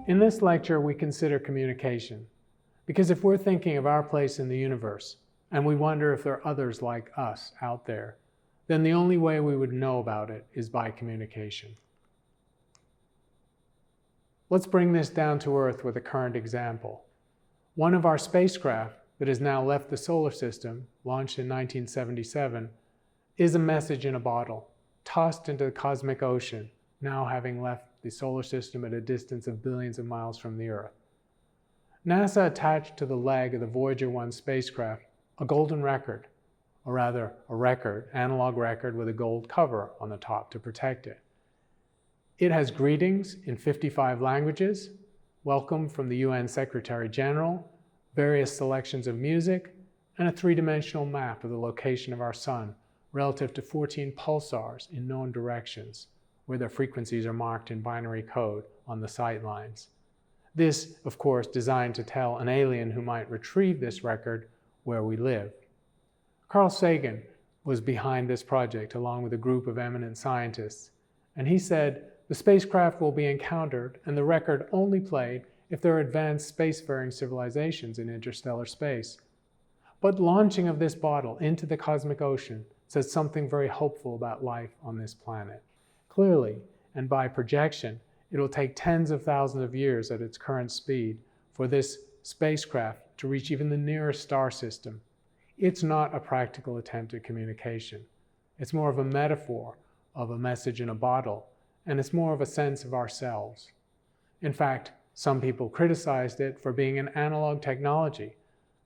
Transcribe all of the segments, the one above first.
In this lecture, we consider communication, because if we're thinking of our place in the universe, and we wonder if there are others like us out there, then the only way we would know about it is by communication. Let's bring this down to Earth with a current example. One of our spacecraft that has now left the solar system, launched in 1977, is a message in a bottle, tossed into the cosmic ocean, now having left the solar system at a distance of billions of miles from the Earth. NASA attached to the leg of the Voyager 1 spacecraft a golden record, or rather a record, analog record with a gold cover on the top to protect it. It has greetings in 55 languages, welcome from the UN Secretary General, various selections of music, and a three-dimensional map of the location of our Sun relative to 14 pulsars in known directions, where their frequencies are marked in binary code on the sight lines. This, of course, designed to tell an alien who might retrieve this record where we live. Carl Sagan was behind this project along with a group of eminent scientists, and he said, "The spacecraft will be encountered and the record only played if there are advanced spacefaring civilizations in interstellar space." But launching of this bottle into the cosmic ocean says something very hopeful about life on this planet. Clearly, and by projection, it will take tens of thousands of years at its current speed for this spacecraft to reach even the nearest star system. It's not a practical attempt at communication. It's more of a metaphor of a message in a bottle, and it's more of a sense of ourselves. In fact, some people criticized it for being an analog technology.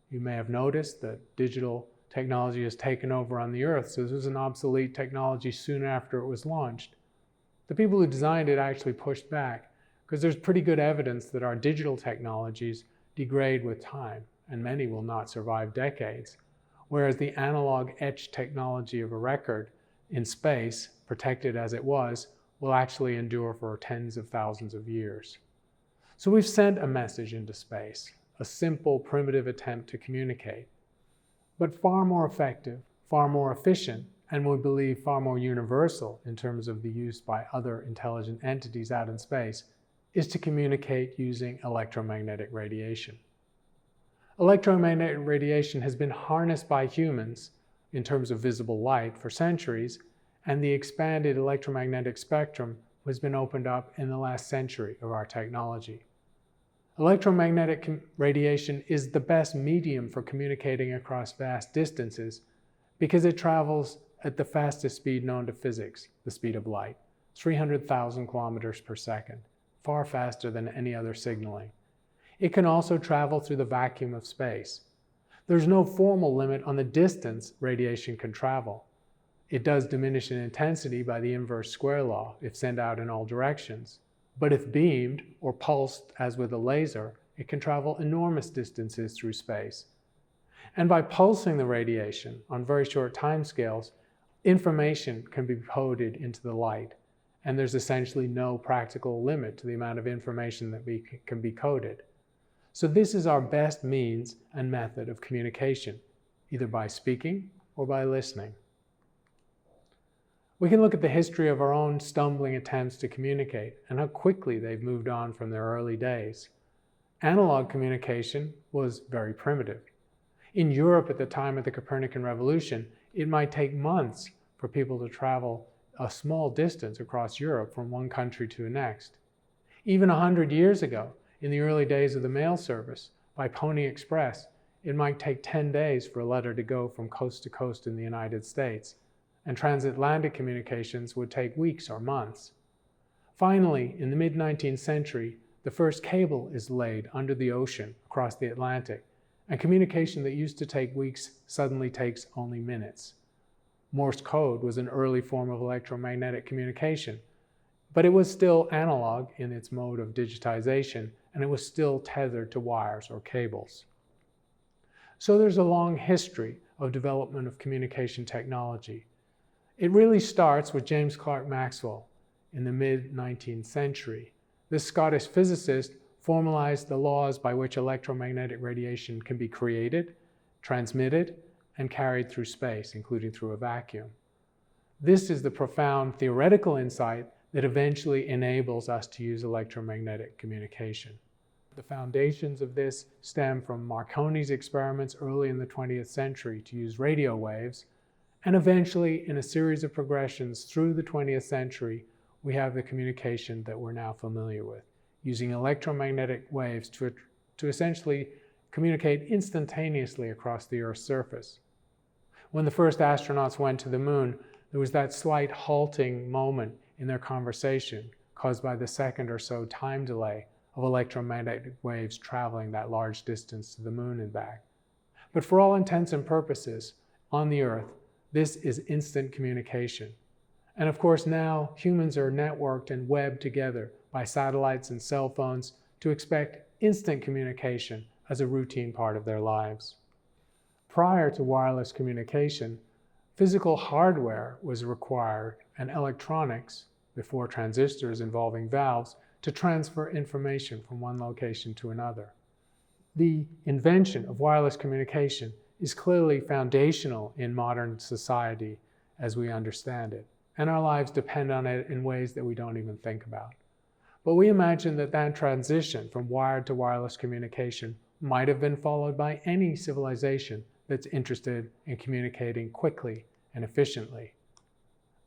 You may have noticed that digital technology has taken over on the Earth, so this was an obsolete technology soon after it was launched. The people who designed it actually pushed back, because there's pretty good evidence that our digital technologies degrade with time, and many will not survive decades, whereas the analog etch technology of a record in space, protected as it was, will actually endure for tens of thousands of years. So we've sent a message into space, a simple, primitive attempt to communicate, but far more effective, far more efficient, and we believe far more universal in terms of the use by other intelligent entities out in space, is to communicate using electromagnetic radiation. Electromagnetic radiation has been harnessed by humans in terms of visible light for centuries, and the expanded electromagnetic spectrum has been opened up in the last century of our technology. Electromagnetic radiation is the best medium for communicating across vast distances because it travels at the fastest speed known to physics, the speed of light, 300,000 kilometers per second, far faster than any other signaling. It can also travel through the vacuum of space. There's no formal limit on the distance radiation can travel. It does diminish in intensity by the inverse square law if sent out in all directions. But if beamed or pulsed as with a laser, it can travel enormous distances through space. And by pulsing the radiation on very short timescales, information can be coded into the light, and there's essentially no practical limit to the amount of information that can be coded. So this is our best means and method of communication, either by speaking or by listening. We can look at the history of our own stumbling attempts to communicate and how quickly they've moved on from their early days. Analog communication was very primitive. In Europe at the time of the Copernican Revolution, it might take months for people to travel a small distance across Europe from one country to the next. Even 100 years ago, in the early days of the mail service, by Pony Express, it might take 10 days for a letter to go from coast to coast in the United States, and transatlantic communications would take weeks or months. Finally, in the mid-19th century, the first cable is laid under the ocean across the Atlantic, and communication that used to take weeks suddenly takes only minutes. Morse code was an early form of electromagnetic communication, but it was still analog in its mode of digitization, and it was still tethered to wires or cables. So there's a long history of development of communication technology. It really starts with James Clerk Maxwell in the mid-19th century. This Scottish physicist formalized the laws by which electromagnetic radiation can be created, transmitted, and carried through space, including through a vacuum. This is the profound theoretical insight that eventually enables us to use electromagnetic communication. The foundations of this stem from Marconi's experiments early in the 20th century to use radio waves, and eventually, in a series of progressions through the 20th century, we have the communication that we're now familiar with, using electromagnetic waves to essentially communicate instantaneously across the Earth's surface. When the first astronauts went to the moon, there was that slight halting moment in their conversation caused by the second or so time delay of electromagnetic waves traveling that large distance to the moon and back. But for all intents and purposes, on the Earth, this is instant communication. And of course now humans are networked and webbed together by satellites and cell phones to expect instant communication as a routine part of their lives. Prior to wireless communication, physical hardware was required and electronics, before transistors involving valves, to transfer information from one location to another. The invention of wireless communication is clearly foundational in modern society as we understand it, and our lives depend on it in ways that we don't even think about. But we imagine that that transition from wired to wireless communication might have been followed by any civilization that's interested in communicating quickly and efficiently.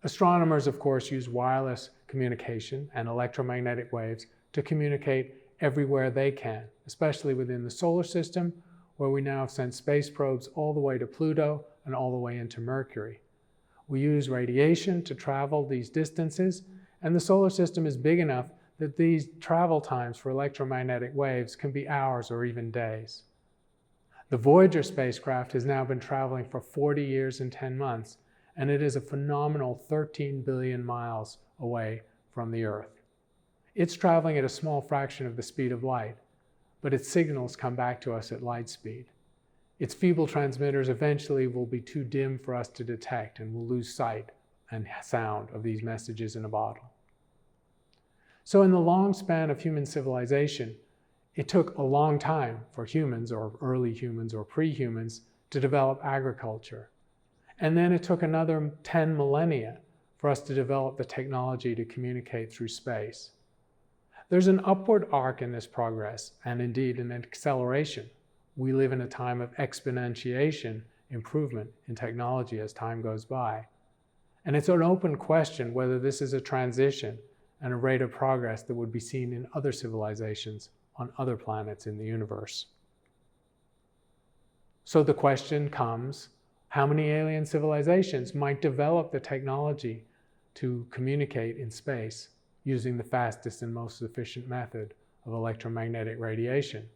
Astronomers, of course, use wireless communication and electromagnetic waves to communicate everywhere they can, especially within the solar system, where we now have sent space probes all the way to Pluto and all the way into Mercury. We use radiation to travel these distances, and the solar system is big enough that these travel times for electromagnetic waves can be hours or even days. The Voyager spacecraft has now been traveling for 40 years and 10 months, and it is a phenomenal 13 billion miles away from the Earth. It's traveling at a small fraction of the speed of light, but its signals come back to us at light speed. Its feeble transmitters eventually will be too dim for us to detect, and we'll lose sight and sound of these messages in a bottle. So in the long span of human civilization, it took a long time for humans, or early humans or pre-humans, to develop agriculture. And then it took another 10 millennia for us to develop the technology to communicate through space. There's an upward arc in this progress, and indeed an acceleration. We live in a time of exponentiation improvement in technology as time goes by. And it's an open question whether this is a transition and a rate of progress that would be seen in other civilizations on other planets in the universe. So the question comes, how many alien civilizations might develop the technology to communicate in space using the fastest and most efficient method of electromagnetic radiation?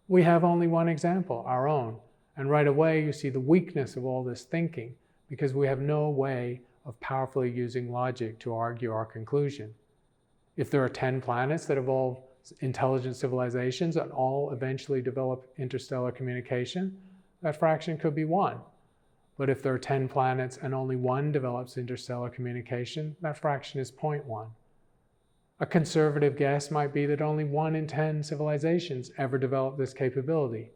We have only one example, our own, and right away you see the weakness of all this thinking because we have no way of powerfully using logic to argue our conclusion. If there are 10 planets that evolve intelligent civilizations and all eventually develop interstellar communication, that fraction could be 1. But if there are 10 planets and only 1 develops interstellar communication, that fraction is 0.1. A conservative guess might be that only 1 in 10 civilizations ever develop this capability.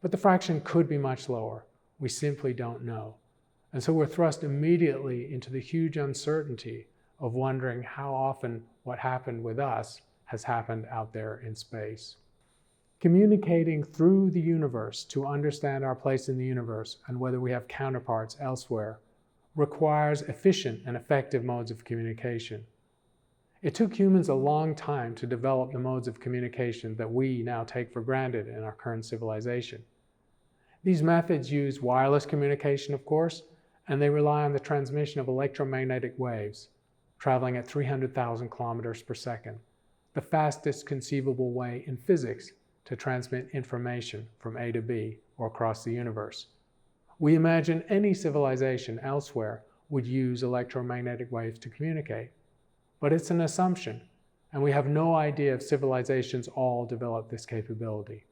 But the fraction could be much lower. We simply don't know. And so we're thrust immediately into the huge uncertainty of wondering how often what happened with us has happened out there in space. Communicating through the universe to understand our place in the universe and whether we have counterparts elsewhere requires efficient and effective modes of communication. It took humans a long time to develop the modes of communication that we now take for granted in our current civilization. These methods use wireless communication, of course, and they rely on the transmission of electromagnetic waves traveling at 300,000 kilometers per second, the fastest conceivable way in physics to transmit information from A to B or across the universe. We imagine any civilization elsewhere would use electromagnetic waves to communicate, but it's an assumption, and we have no idea if civilizations all develop this capability.